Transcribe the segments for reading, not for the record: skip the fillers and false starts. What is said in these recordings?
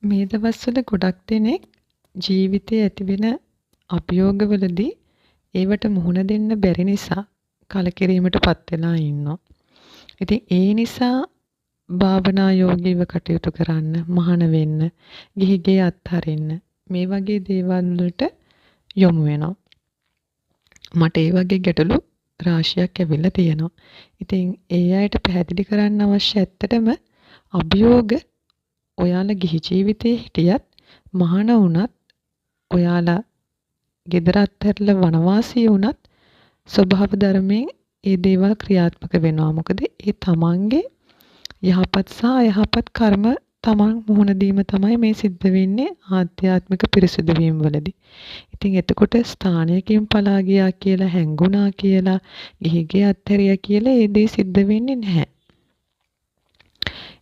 මේ දවස්වල ගොඩක් දෙනෙක් ජීවිතයේ ඇතිවෙන අභියෝගවලදී ඒවට මුහුණ දෙන්න බැරි නිසා කලකිරීමටපත් වෙලා ඉන්නවා. ඉතින් ඒ නිසා භාවනා යෝගීව කටයුතු කරන්න, මහාන වෙන්න, ගිහිගේ අත්හරින්න මේ වගේ දේවල් වලට යොමු වෙනවා. මට ඒ වගේ ගැටලු රාශියක් ඇවිල්ලා තියෙනවා. ඉතින් ඒ අයට පැහැදිලි කරන්න අවශ්‍ය ඇත්තටම අභියෝග ඔයාලා ගිහි ජීවිතේ හිටියත් මහාන වුණත් ඔයාලා ගෙදර අත්හැරලා වනවාසී වුණත් ස්වභාව ධර්මයෙන් ඒ දේවල් ක්‍රියාත්මක වෙනවා. මොකද ඒ තමන්ගේ යහපත් සහ අයහපත් කර්ම තමන් මුහුණ දීම තමයි මේ සිද්ධ වෙන්නේ ආධ්‍යාත්මික පිරිසිදු වීම වලදී. ඉතින් එතකොට ස්ථානයකින් පලා ගියා කියලා හැංගුණා කියලා ගිහිගේ අත්හැරියා කියලා ඒ දේ සිද්ධ වෙන්නේ නැහැ.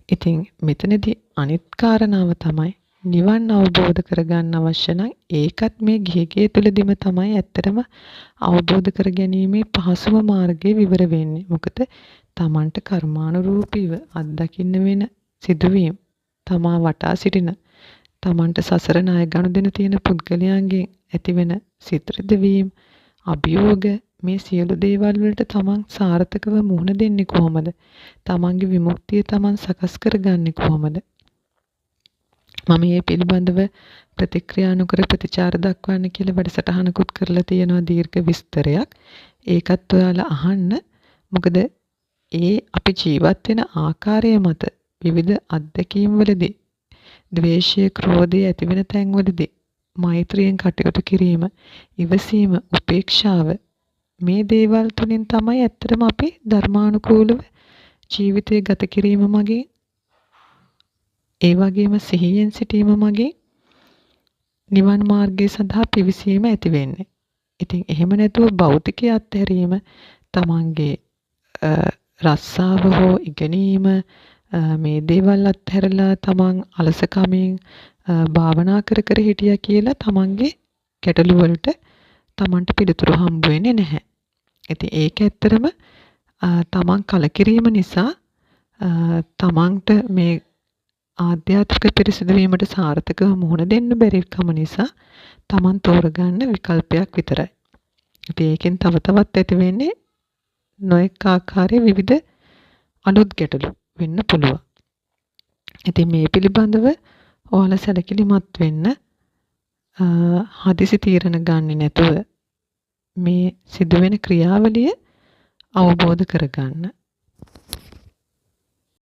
ඉතින් මෙතනදී අනිත් කාරණාව තමයි නිවන් අවබෝධ කරගන්න අවශ්‍ය නම් ඒකත් මේ ගිහිගේ තුලදීම තමයි ඇත්තටම අවබෝධ කරගැනීමේ පහසුම මාර්ගය විවර වෙන්නේ. මොකද තමන්ට කර්මානුරූපීව අත්දකින්න වෙන සිදුවීම් තමා වටා සිටින තමන්ට සසර ණය ගනුදෙනු තියෙන පුද්ගලයන්ගෙන් ඇතිවෙන සිත් රිදවීම අභියෝග මේ සියලු දේවල් වලට තමන් සාර්ථකව මුහුණ දෙන්නේ කොහොමද? තමන්ගේ විමුක්තිය තමන් සකස් කරගන්නේ කොහොමද? මම මේ පිළිබඳව ප්‍රතික්‍රියා නොකර ප්‍රතිචාර දක්වන්න කියලා වැඩසටහනකුත් කරලා තියෙනවා දීර්ඝ විස්තරයක්. ඒකත් ඔයාලා අහන්න. මොකද ඒ අපි ජීවත් වෙන ආකාරය මත විවිධ අත්දැකීම් වලදී ද්වේෂය, ක්‍රෝධය ඇති වෙන තැන්වලදී මෛත්‍රියෙන් කටයුතු කිරීම, ඉවසීම, උපේක්ෂාව මේ දේවල් තුලින් තමයි ඇත්තටම අපි ධර්මානුකූලව ජීවිතය ගත කිරීම මගින් ඒ වගේම සිහියෙන් සිටීම මගින් නිවන් මාර්ගය සඳහා පිවිසීම ඇති වෙන්නේ. ඉතින් එහෙම නැතුව භෞතිකය අත්හැරීම තමන්ගේ රස්සාව හෝ ඉගෙනීම මේ දේවල් අත්හැරලා තමන් අලසකමින් භාවනා කර කර හිටියා කියලා තමන්ගේ ගැටලු වලට තමන්ට පිළිතුරු හම්බ වෙන්නේ නැහැ. ඉතින් ඒක ඇත්තරම තමන් කලකිරීම නිසා තමන්ට මේ ආධ්‍යාත්මික පිරිසිදු වීමට සාර්ථකව මුහුණ දෙන්න බැරි කම නිසා තමන් තෝරගන්න විකල්පයක් විතරයි. ඉතින් ඒකෙන් තව තවත් ඇති වෙන්නේ නොඑක ආකාරයේ විවිධ අලුත් ගැටලු වෙන්න පුළුවන්. ඉතින් මේ පිළිබඳව ඔයාලා සැලකිලිමත් වෙන්න හදිසි තීරණ ගන්නේ නැතුව මේ සිදුවෙන ක්‍රියාවලිය අවබෝධ කරගන්න.